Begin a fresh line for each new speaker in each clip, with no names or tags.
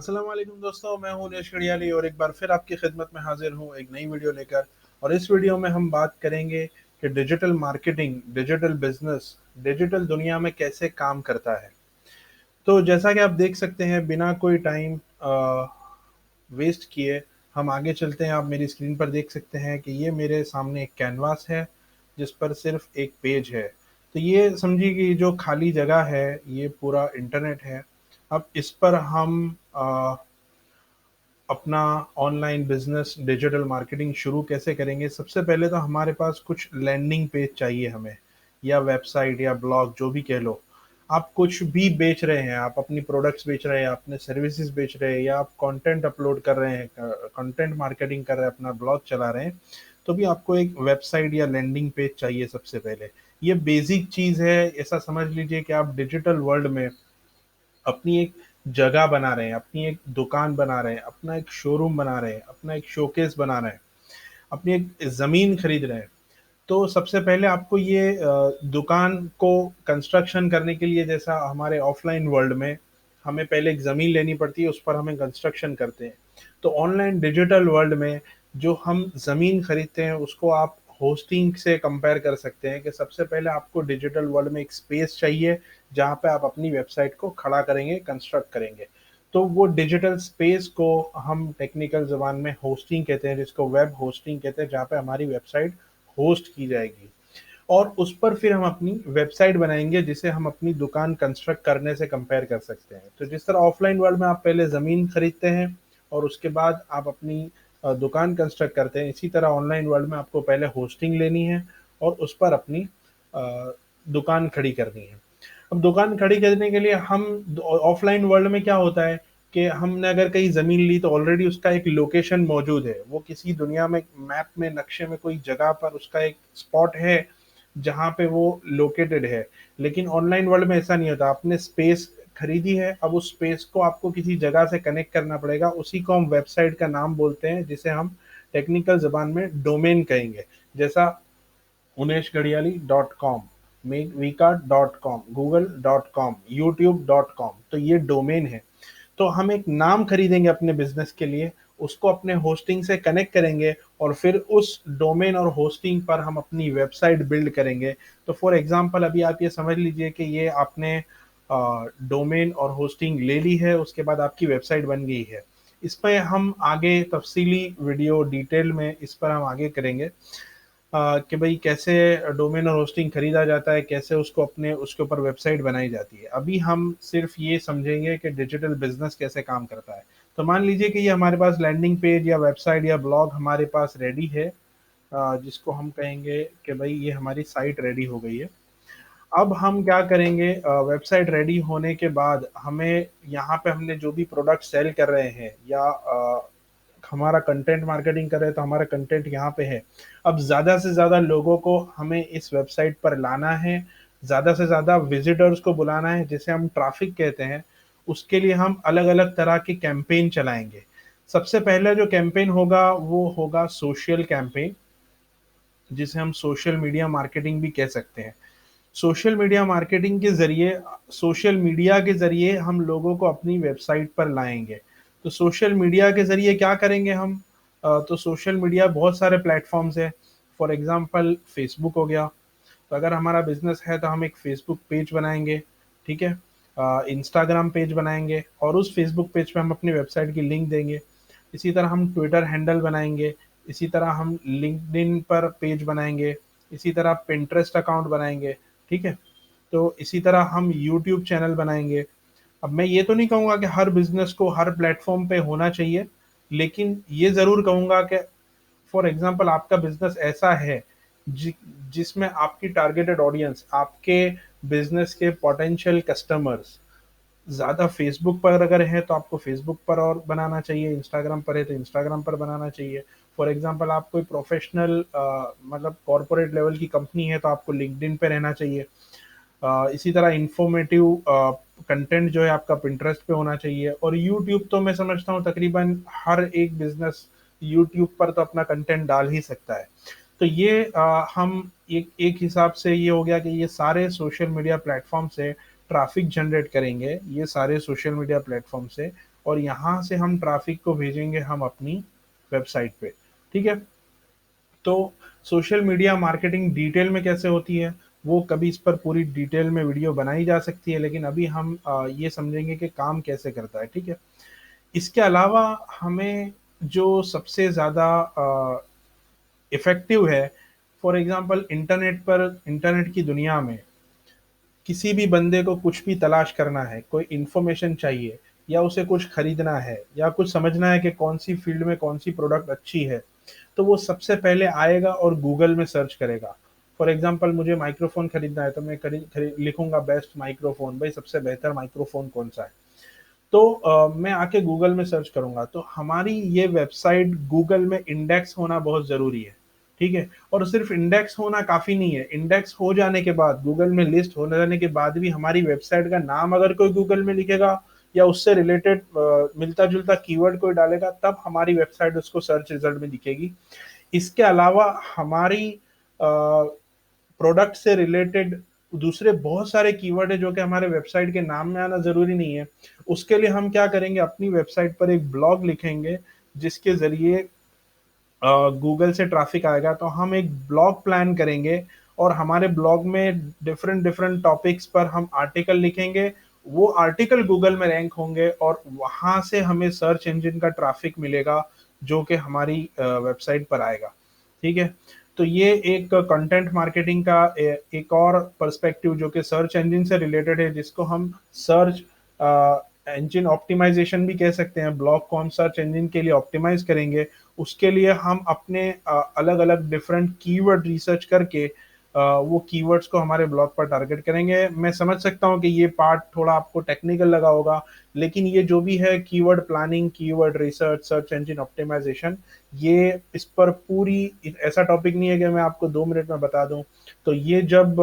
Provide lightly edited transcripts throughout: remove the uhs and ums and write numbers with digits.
अस्सलाम वालेकुम दोस्तों, मैं हूं उनेश खड़ियाली और एक बार फिर आपकी खिदमत में हाजिर हूं एक नई वीडियो लेकर। और इस वीडियो में हम बात करेंगे कि digital marketing, digital business, digital दुनिया में कैसे काम करता है। तो जैसा कि आप देख सकते हैं, बिना कोई टाइम वेस्ट किए हम आगे चलते हैं। आप मेरी स्क्रीन पर देख सकते हैं कि ये मेरे सामने एक कैनवास है जिस पर सिर्फ एक पेज है। तो ये समझिए कि जो खाली जगह है ये पूरा इंटरनेट है। अब इस पर हम अपना ऑनलाइन बिजनेस, डिजिटल मार्केटिंग शुरू कैसे करेंगे। सबसे पहले तो हमारे पास कुछ लैंडिंग पेज चाहिए हमें, या वेबसाइट या ब्लॉग, जो भी कह लो। आप कुछ भी बेच रहे हैं, आप अपनी प्रोडक्ट्स बेच रहे हैं, अपने सर्विसेज बेच रहे हैं, या आप कंटेंट अपलोड कर रहे हैं, कंटेंट मार्केटिंग कर रहे हैं, अपना ब्लॉग चला रहे हैं, तो भी आपको एक वेबसाइट या लैंडिंग पेज चाहिए सबसे पहले। ये बेसिक चीज़ है। ऐसा समझ लीजिए कि आप डिजिटल वर्ल्ड में अपनी एक जगह बना रहे हैं, अपनी एक दुकान बना रहे हैं, अपना एक शोरूम बना रहे हैं, अपना एक शोकेस बना रहे हैं, अपनी एक ज़मीन खरीद रहे हैं। तो सबसे पहले आपको ये दुकान को कंस्ट्रक्शन करने के लिए, जैसा हमारे ऑफलाइन वर्ल्ड में हमें पहले एक ज़मीन लेनी पड़ती है, उस पर हमें कंस्ट्रक्शन करते हैं। तो ऑनलाइन डिजिटल वर्ल्ड में जो हम ज़मीन खरीदते हैं उसको आप होस्टिंग से कंपेयर कर सकते हैं कि सबसे पहले आपको डिजिटल वर्ल्ड में एक स्पेस चाहिए जहाँ पे आप अपनी वेबसाइट को खड़ा करेंगे, कंस्ट्रक्ट करेंगे। तो वो डिजिटल स्पेस को हम टेक्निकल ज़बान में होस्टिंग कहते हैं, जिसको वेब होस्टिंग कहते हैं, जहाँ पे हमारी वेबसाइट होस्ट की जाएगी। और उस पर फिर हम अपनी वेबसाइट बनाएंगे जिसे हम अपनी दुकान कंस्ट्रक्ट करने से कंपेयर कर सकते हैं। तो जिस तरह ऑफलाइन वर्ल्ड में आप पहले ज़मीन खरीदते हैं और उसके बाद आप अपनी दुकान कंस्ट्रक्ट करते हैं, इसी तरह ऑनलाइन वर्ल्ड में आपको पहले होस्टिंग लेनी है और उस पर अपनी दुकान खड़ी करनी है। अब दुकान खड़ी करने के लिए हम ऑफलाइन वर्ल्ड में क्या होता है कि हमने अगर कहीं ज़मीन ली तो ऑलरेडी उसका एक लोकेशन मौजूद है, वो किसी दुनिया में मैप में, नक्शे में कोई जगह पर उसका एक स्पॉट है जहाँ पे वो लोकेटेड है। लेकिन ऑनलाइन वर्ल्ड में ऐसा नहीं होता। आपने स्पेस खरीदी है, अब उस स्पेस को आपको किसी जगह से कनेक्ट करना पड़ेगा। उसी को हम वेबसाइट का नाम बोलते हैं, जिसे हम टेक्निकल ज़बान में डोमेन कहेंगे। जैसा uneshgadiali.com, वीका.com, google.com, youtube.com, तो ये डोमेन है। तो हम एक नाम खरीदेंगे अपने बिजनेस के लिए, उसको अपने होस्टिंग से कनेक्ट करेंगे और फिर उस डोमेन और होस्टिंग पर हम अपनी वेबसाइट बिल्ड करेंगे। तो फॉर एग्जांपल अभी आप ये समझ लीजिए कि ये आपने डोमेन और होस्टिंग ले ली है, उसके बाद आपकी वेबसाइट बन गई है। इस पर हम आगे तफसीली वीडियो डिटेल में इस पर हम आगे करेंगे कि भाई कैसे डोमेन और होस्टिंग खरीदा जाता है, कैसे उसको अपने उसके ऊपर वेबसाइट बनाई जाती है। अभी हम सिर्फ ये समझेंगे कि डिजिटल बिजनेस कैसे काम करता है। तो मान लीजिए कि ये हमारे पास लैंडिंग पेज या वेबसाइट या ब्लॉग हमारे पास रेडी है, जिसको हम कहेंगे कि भाई ये हमारी साइट रेडी हो गई है। अब हम क्या करेंगे, वेबसाइट रेडी होने के बाद हमें यहाँ पे हमने जो भी प्रोडक्ट सेल कर रहे हैं या हमारा कंटेंट मार्केटिंग कर रहे हैं, तो हमारा कंटेंट यहाँ पे है। अब ज़्यादा से ज़्यादा लोगों को हमें इस वेबसाइट पर लाना है, ज़्यादा से ज़्यादा विजिटर्स को बुलाना है, जिसे हम ट्रैफिक कहते हैं। उसके लिए हम अलग अलग तरह के कैंपेन चलाएंगे। सबसे पहला जो कैंपेन होगा वो होगा सोशल कैंपेन, जिसे हम सोशल मीडिया मार्केटिंग भी कह सकते हैं। सोशल मीडिया मार्केटिंग के ज़रिए, सोशल मीडिया के ज़रिए हम लोगों को अपनी वेबसाइट पर लाएँगे। तो सोशल मीडिया के ज़रिए क्या करेंगे हम? तो सोशल मीडिया बहुत सारे प्लेटफ़ॉर्म्स हैं। फॉर एग्ज़ाम्पल फ़ेसबुक हो गया। तो अगर हमारा बिज़नेस है तो हम एक फ़ेसबुक पेज बनाएँगे, ठीक है? इंस्टाग्राम पेज बनाएँगे और उस फ़ेसबुक पेज पे हम अपनी वेबसाइट की लिंक देंगे। इसी तरह हम ट्विटर हैंडल बनाएँगे, इसी तरह हम लिंक्डइन पर पेज बनाएँगे, इसी तरह पिंटरेस्ट अकाउंट बनाएँगे, ठीक है? तो इसी तरह हम यूट्यूब चैनल बनाएँगे। अब मैं ये तो नहीं कहूँगा कि हर बिज़नेस को हर प्लेटफ़ॉर्म पे होना चाहिए, लेकिन ये ज़रूर कहूँगा कि फॉर एग्ज़ाम्पल आपका बिज़नेस ऐसा है जि जिसमें आपकी टारगेटेड ऑडियंस, आपके बिज़नेस के पोटेंशियल कस्टमर्स ज़्यादा फ़ेसबुक पर अगर है तो आपको फ़ेसबुक पर और बनाना चाहिए, इंस्टाग्राम पर है तो इंस्टाग्राम पर बनाना चाहिए। फॉर एग्ज़ाम्पल आप कोई प्रोफ़ेशनल मतलब कॉर्पोरेट लेवल की कंपनी है तो आपको लिंक्डइन पे रहना चाहिए। इसी तरह इन्फॉर्मेटिव कंटेंट जो है आपका पिंटरेस्ट पे होना चाहिए। और यूट्यूब तो मैं समझता हूँ तकरीबन हर एक बिज़नेस यूट्यूब पर तो अपना कंटेंट डाल ही सकता है। तो ये हम एक एक हिसाब से ये हो गया कि ये सारे सोशल मीडिया प्लेटफ़ॉर्म से ट्रैफ़िक जनरेट करेंगे, ये सारे सोशल मीडिया प्लेटफ़ॉर्म से और यहाँ से हम ट्रैफिक को भेजेंगे हम अपनी वेबसाइट पे। ठीक है, तो सोशल मीडिया मार्केटिंग डिटेल में कैसे होती है, वो कभी इस पर पूरी डिटेल में वीडियो बनाई जा सकती है, लेकिन अभी हम ये समझेंगे कि काम कैसे करता है। ठीक है, इसके अलावा हमें जो सबसे ज़्यादा इफ़ेक्टिव है, फॉर एग्ज़ाम्पल इंटरनेट की दुनिया में किसी भी बंदे को कुछ भी तलाश करना है, कोई इन्फॉर्मेशन चाहिए, या उसे कुछ खरीदना है, या कुछ समझना है कि कौन सी फील्ड में कौन सी प्रोडक्ट अच्छी है, तो वो सबसे पहले आएगा और गूगल में सर्च करेगा। फॉर एग्जांपल मुझे माइक्रोफोन खरीदना है, तो मैं लिखूंगा बेस्ट माइक्रोफोन, भाई सबसे बेहतर माइक्रोफोन कौन सा है। तो मैं आके गूगल में सर्च करूंगा, तो हमारी ये वेबसाइट गूगल में इंडेक्स होना बहुत ज़रूरी है। ठीक है, और सिर्फ इंडेक्स होना काफ़ी नहीं है, इंडेक्स हो जाने के बाद, गूगल में लिस्ट हो जाने के बाद भी हमारी वेबसाइट का नाम अगर कोई गूगल में लिखेगा या उससे रिलेटेड मिलता जुलता कीवर्ड कोई डालेगा, तब हमारी वेबसाइट उसको सर्च रिजल्ट में दिखेगी। इसके अलावा हमारी प्रोडक्ट से रिलेटेड दूसरे बहुत सारे कीवर्ड है जो कि हमारे वेबसाइट के नाम में आना ज़रूरी नहीं है। उसके लिए हम क्या करेंगे, अपनी वेबसाइट पर एक ब्लॉग लिखेंगे जिसके ज़रिए गूगल से ट्रैफिक आएगा। तो हम एक ब्लॉग प्लान करेंगे और हमारे ब्लॉग में डिफरेंट डिफरेंट टॉपिक्स पर हम आर्टिकल लिखेंगे। वो आर्टिकल गूगल में रैंक होंगे और वहाँ से हमें सर्च इंजन का ट्रैफिक मिलेगा जो कि हमारी वेबसाइट पर आएगा। ठीक है, तो ये एक कंटेंट मार्केटिंग का एक और पर्सपेक्टिव जो कि सर्च इंजन से रिलेटेड है, जिसको हम सर्च इंजन ऑप्टिमाइजेशन भी कह सकते हैं। ब्लॉग को हम सर्च इंजन के लिए ऑप्टिमाइज करेंगे, उसके लिए हम अपने अलग अलग डिफरेंट कीवर्ड रिसर्च करके वो कीवर्ड्स को हमारे ब्लॉग पर टारगेट करेंगे। मैं समझ सकता हूँ कि ये पार्ट थोड़ा आपको टेक्निकल लगा होगा, लेकिन ये जो भी है keyword planning, keyword research, search engine optimisation, ये इस पर पूरी ऐसा टॉपिक नहीं है कि मैं आपको 2 मिनट में बता दूं। तो ये जब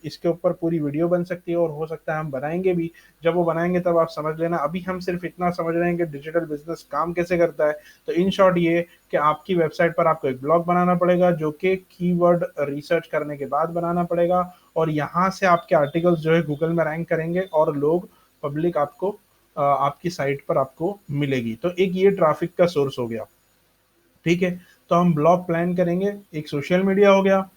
इसके ऊपर पूरी वीडियो बन सकती है और हो सकता है हम बनाएंगे भी। जब वो बनाएंगे तब आप समझ लेना। अभी हम सिर्फ इतना समझ रहे हैं कि डिजिटल बिजनेस काम कैसे करता है। तो इन शॉर्ट ये कि आपकी वेबसाइट पर आपको एक ब्लॉग बनाना पड़ेगा जो कि कीवर्ड रिसर्च करने के बाद बनाना पड़ेगा, और यहाँ से आपके आर्टिकल्स जो है गूगल में रैंक करेंगे और लोग, पब्लिक आपको आपकी साइट पर आपको मिलेगी। तो एक ये ट्रैफिक का सोर्स हो गया। ठीक है, तो हम ब्लॉग प्लान करेंगे, एक सोशल मीडिया हो गया।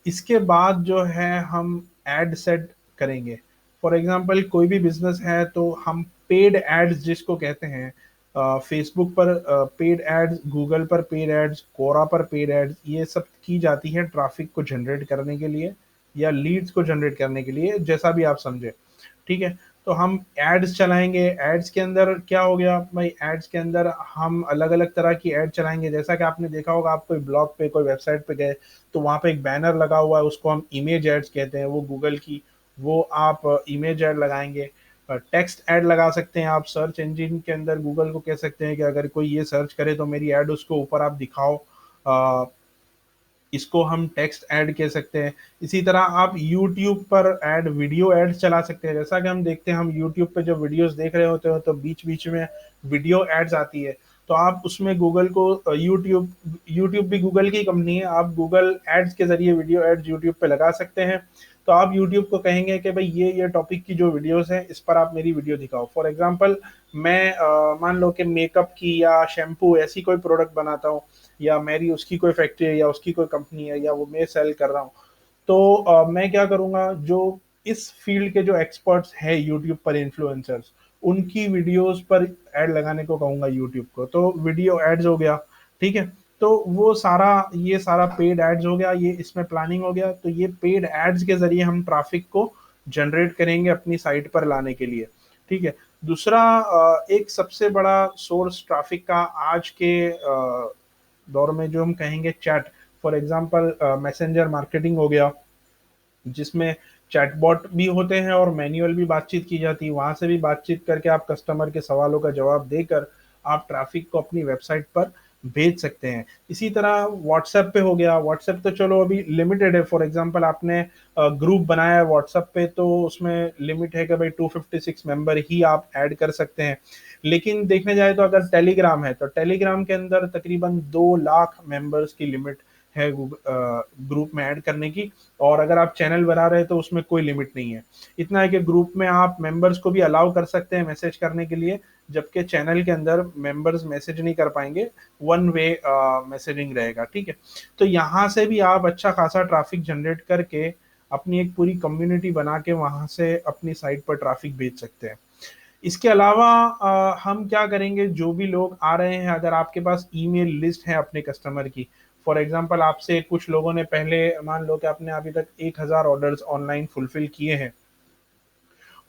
इसके बाद जो है हम एड सेट करेंगे। फॉर एग्जांपल कोई भी बिजनेस है तो हम पेड एड्स जिसको कहते हैं, फेसबुक पर पेड एड्स, गूगल पर पेड एड्स, कोरा पर पेड एड्स, ये सब की जाती है ट्रैफिक को जनरेट करने के लिए या लीड्स को जनरेट करने के लिए, जैसा भी आप समझे। ठीक है, तो हम एड्स चलाएंगे। एड्स के अंदर क्या हो गया भाई, एड्स के अंदर हम अलग अलग तरह की एड चलाएंगे। जैसा कि आपने देखा होगा, आप कोई ब्लॉग पे, कोई वेबसाइट पे गए तो वहाँ पे एक बैनर लगा हुआ है, उसको हम इमेज एड्स कहते हैं, वो गूगल की, वो आप इमेज एड लगाएंगे। टेक्स्ट ऐड लगा सकते हैं आप, सर्च इंजन के अंदर गूगल को कह सकते हैं कि अगर कोई ये सर्च करे तो मेरी ऐड उसको ऊपर आप दिखाओ, इसको हम टेक्स्ट ऐड कह सकते हैं। इसी तरह आप YouTube पर ऐड, वीडियो ऐड चला सकते हैं। जैसा कि हम देखते हैं, हम YouTube पे जो वीडियोस देख रहे होते हैं तो बीच बीच में वीडियो एड्स आती है, तो आप उसमें गूगल को, यूट्यूब भी गूगल की कंपनी है, आप गूगल एड्स के जरिए वीडियो एड्स यूट्यूब पे लगा सकते हैं। तो आप यूट्यूब को कहेंगे कि भाई ये टॉपिक की जो वीडियोस हैं इस पर आप मेरी वीडियो दिखाओ। फॉर एग्जांपल मैं मान लो कि मेकअप की या शैम्पू ऐसी कोई प्रोडक्ट बनाता हूँ, या मेरी उसकी कोई फैक्ट्री है या उसकी कोई कंपनी है, या वो मैं सेल कर रहा हूँ। तो मैं क्या करूँगा, जो इस फील्ड के जो एक्सपर्ट्स हैं यूट्यूब पर, इन्फ्लुएंसर्स, उनकी वीडियोस पर ऐड लगाने को कहूँगा यूट्यूब को। तो वीडियो एड्स हो गया। ठीक है, तो वो सारा, ये सारा पेड एड्स हो गया, ये इसमें प्लानिंग हो गया। तो ये पेड एड्स के जरिए हम ट्रैफिक को जनरेट करेंगे अपनी साइट पर लाने के लिए। ठीक है, दूसरा एक सबसे बड़ा सोर्स ट्रैफिक का आज के दौर में जो हम कहेंगे chat. For example messenger marketing हो गया, जिसमें चैटबॉट भी होते हैं और मैन्युअल भी बातचीत की जाती है। वहां से भी बातचीत करके आप कस्टमर के सवालों का जवाब देकर आप ट्रैफिक को अपनी वेबसाइट पर भेज सकते हैं। इसी तरह व्हाट्सएप पे हो गया। व्हाट्सएप तो चलो अभी लिमिटेड है। फॉर एग्जांपल आपने ग्रुप बनाया है व्हाट्सएप पे, तो उसमें लिमिट है कि भाई 256 मेंबर ही आप ऐड कर सकते हैं। लेकिन देखने जाए तो अगर टेलीग्राम है, तो टेलीग्राम के अंदर तकरीबन 2 लाख मेंबर्स की लिमिट है ग्रुप में ऐड करने की। और अगर आप चैनल बना रहे हैं तो उसमें कोई लिमिट नहीं है। इतना है कि ग्रुप में आप मेंबर्स को भी अलाउ कर सकते हैं मैसेज करने के लिए, जबकि चैनल के अंदर मेंबर्स मैसेज नहीं कर पाएंगे, वन वे मैसेजिंग रहेगा, ठीक है। तो यहाँ से भी आप अच्छा खासा ट्रैफिक जनरेट करके अपनी एक पूरी कम्युनिटी बना के वहां से अपनी साइट पर ट्रैफिक भेज सकते हैं। इसके अलावा हम क्या करेंगे, जो भी लोग आ रहे हैं, अगर आपके पास ईमेल लिस्ट है अपने कस्टमर की, फॉर एग्जांपल आपसे कुछ लोगों ने पहले, मान लो कि आपने अभी तक 1000 ऑर्डर्स ऑनलाइन फुलफिल किए हैं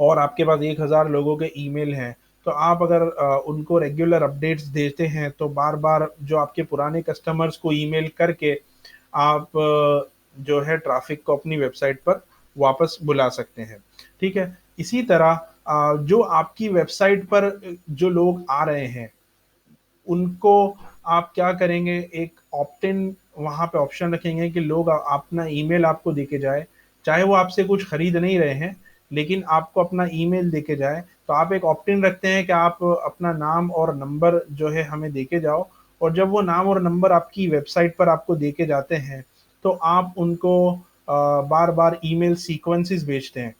और आपके पास 1000 लोगों के ईमेल हैं, तो आप अगर उनको रेगुलर अपडेट्स देते हैं तो बार बार जो आपके पुराने कस्टमर्स को ईमेल करके आप जो है ट्रैफिक को अपनी वेबसाइट पर वापस बुला सकते हैं, ठीक है। इसी तरह जो आपकी वेबसाइट पर जो लोग आ रहे हैं उनको आप क्या करेंगे, एक ऑप्ट इन वहां पे ऑप्शन रखेंगे कि लोग अपना ईमेल आपको देके जाए, चाहे वो आपसे कुछ खरीद नहीं रहे हैं लेकिन आपको अपना ईमेल देके जाए, तो आप एक ऑप्ट इन रखते हैं कि आप अपना नाम और नंबर जो है हमें देके जाओ। और जब वो नाम और नंबर आपकी वेबसाइट पर आपको देके जाते हैं तो आप उनको बार बार ईमेल सीक्वेंसेस भेजते हैं।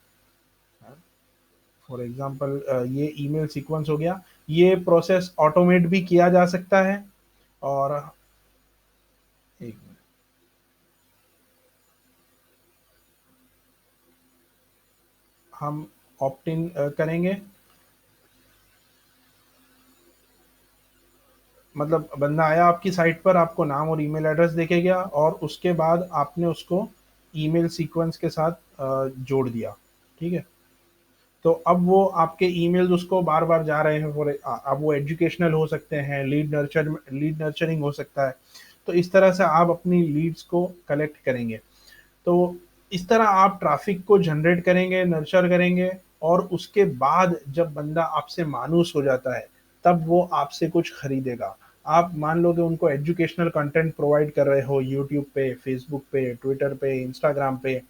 फॉर एग्जांपल ये ईमेल सीक्वेंस हो गया, ये प्रोसेस ऑटोमेट भी किया जा सकता है। और एक मिनट, हम ऑप्ट इन करेंगे, मतलब बंदा आया आपकी साइट पर, आपको नाम और ईमेल एड्रेस देके गया और उसके बाद आपने उसको ईमेल सीक्वेंस के साथ जोड़ दिया, ठीक है। तो अब वो आपके ईमेल्स उसको बार बार जा रहे हैं, फॉर अब वो एजुकेशनल हो सकते हैं, लीड नर्चरिंग हो सकता है। तो इस तरह से आप अपनी लीड्स को कलेक्ट करेंगे। तो इस तरह आप ट्रैफिक को जनरेट करेंगे, नर्चर करेंगे, और उसके बाद जब बंदा आपसे मानूस हो जाता है तब वो आपसे कुछ खरीदेगा। आप मान लो कि उनको एजुकेशनल कंटेंट प्रोवाइड कर रहे हो, यूट्यूब पे, फेसबुक पे, ट्विटर पे, इंस्टाग्राम पे,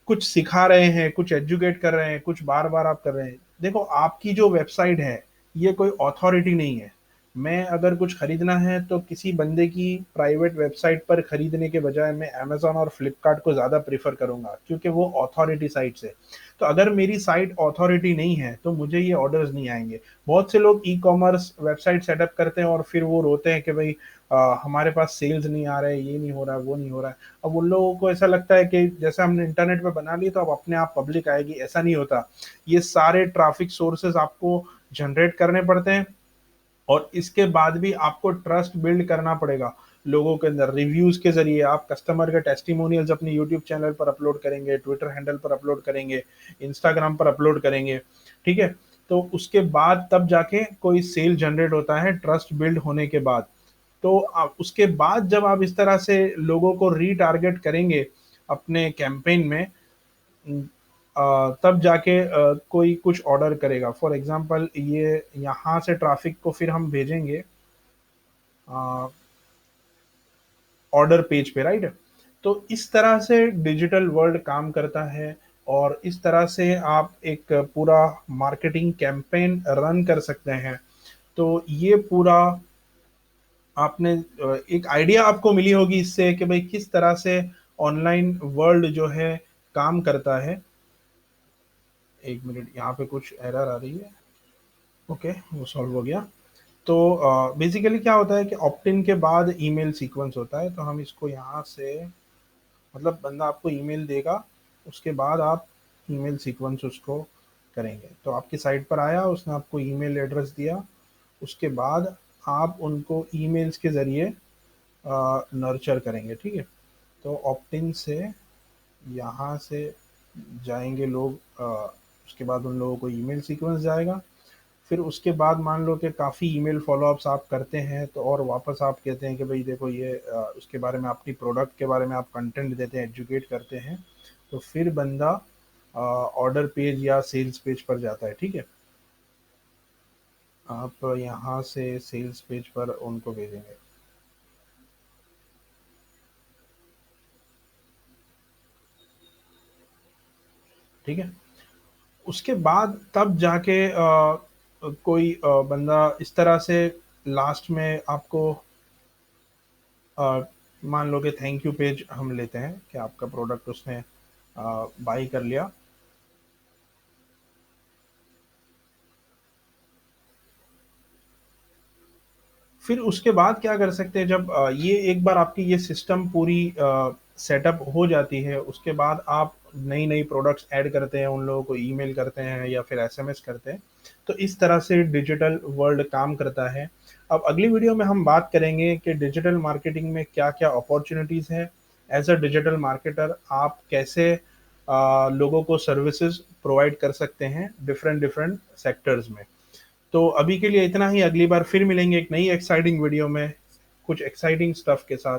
कुछ सिखा रहे हैं, कुछ एजुकेट कर रहे हैं, कुछ बार बार आप कर रहे हैं। देखो, आपकी जो वेबसाइट है ये कोई अथॉरिटी नहीं है। मैं अगर कुछ खरीदना है तो किसी बंदे की प्राइवेट वेबसाइट पर खरीदने के बजाय मैं अमेजोन और फ्लिपकार्ट को ज़्यादा प्रीफर करूंगा, क्योंकि वो अथॉरिटी साइट्स है। तो अगर मेरी साइट अथॉरिटी नहीं है तो मुझे ये ऑर्डर्स नहीं आएंगे। बहुत से लोग ई कॉमर्स वेबसाइट सेटअप करते हैं और फिर वो रोते हैं कि भाई हमारे पास सेल्स नहीं आ रहे, ये नहीं हो रहा है, वो नहीं हो रहा है। अब उन लोगों को ऐसा लगता है कि जैसे हमने इंटरनेट पे बना ली तो अब अपने आप पब्लिक आएगी, ऐसा नहीं होता। ये सारे ट्रैफिक सोर्सेज आपको जनरेट करने पड़ते हैं और इसके बाद भी आपको ट्रस्ट बिल्ड करना पड़ेगा लोगों के अंदर। रिव्यूज के जरिए आप कस्टमर के टेस्टिमोनियल्स अपने यूट्यूब चैनल पर अपलोड करेंगे, ट्विटर हैंडल पर अपलोड करेंगे, इंस्टाग्राम पर अपलोड करेंगे, ठीक है। तो उसके बाद तब जाके कोई सेल जनरेट होता है, ट्रस्ट बिल्ड होने के बाद। तो उसके बाद जब आप इस तरह से लोगों को रीटारगेट करेंगे अपने कैंपेन में, तब जाके कोई कुछ ऑर्डर करेगा। फॉर एग्जांपल ये यहाँ से ट्रैफिक को फिर हम भेजेंगे ऑर्डर पेज पे, राइट। तो इस तरह से डिजिटल वर्ल्ड काम करता है और इस तरह से आप एक पूरा मार्केटिंग कैंपेन रन कर सकते हैं। तो ये पूरा आपने एक आइडिया आपको मिली होगी इससे कि भाई किस तरह से ऑनलाइन वर्ल्ड जो है काम करता है। एक मिनट, यहाँ पे कुछ एरर आ रही है। ओके, वो सॉल्व हो गया। तो बेसिकली क्या होता है कि ऑप्ट इन के बाद ईमेल सीक्वेंस होता है। तो हम इसको यहाँ से, मतलब बंदा आपको ईमेल देगा, उसके बाद आप ईमेल सीक्वेंस उसको करेंगे। तो आपकी साइट पर आया, उसने आपको ईमेल एड्रेस दिया, उसके बाद आप उनको ईमेल्स के ज़रिए नर्चर करेंगे, ठीक है। तो ऑप्ट इन से यहाँ से जाएंगे लोग, उसके बाद उन लोगों को ईमेल सीक्वेंस जाएगा। फिर उसके बाद मान लो कि काफ़ी ईमेल फॉलोअप्स आप करते हैं तो और वापस आप कहते हैं कि भाई देखो ये उसके बारे में, अपनी प्रोडक्ट के बारे में आप कंटेंट देते हैं, एजुकेट करते हैं, तो फिर बंदा ऑर्डर पेज या सेल्स पेज पर जाता है, ठीक है। आप यहाँ से सेल्स पेज पर उनको भेजेंगे, ठीक है। उसके बाद तब जाके कोई बंदा इस तरह से लास्ट में आपको मान लो कि थैंक यू पेज हम लेते हैं कि आपका प्रोडक्ट उसने बाई कर लिया। फिर उसके बाद क्या कर सकते हैं, जब ये एक बार आपकी ये सिस्टम पूरी सेटअप हो जाती है, उसके बाद आप नई नई प्रोडक्ट्स ऐड करते हैं, उन लोगों को ईमेल करते हैं या फिर एसएमएस करते हैं। तो इस तरह से डिजिटल वर्ल्ड काम करता है। अब अगली वीडियो में हम बात करेंगे कि डिजिटल मार्केटिंग में क्या क्या अपॉर्चुनिटीज़ है। एज अ डिजिटल मार्केटर आप कैसे लोगों को सर्विसेज प्रोवाइड कर सकते हैं डिफरेंट डिफरेंट सेक्टर्स में। तो अभी के लिए इतना ही, अगली बार फिर मिलेंगे एक नई एक्साइटिंग वीडियो में कुछ एक्साइटिंग स्टफ के साथ।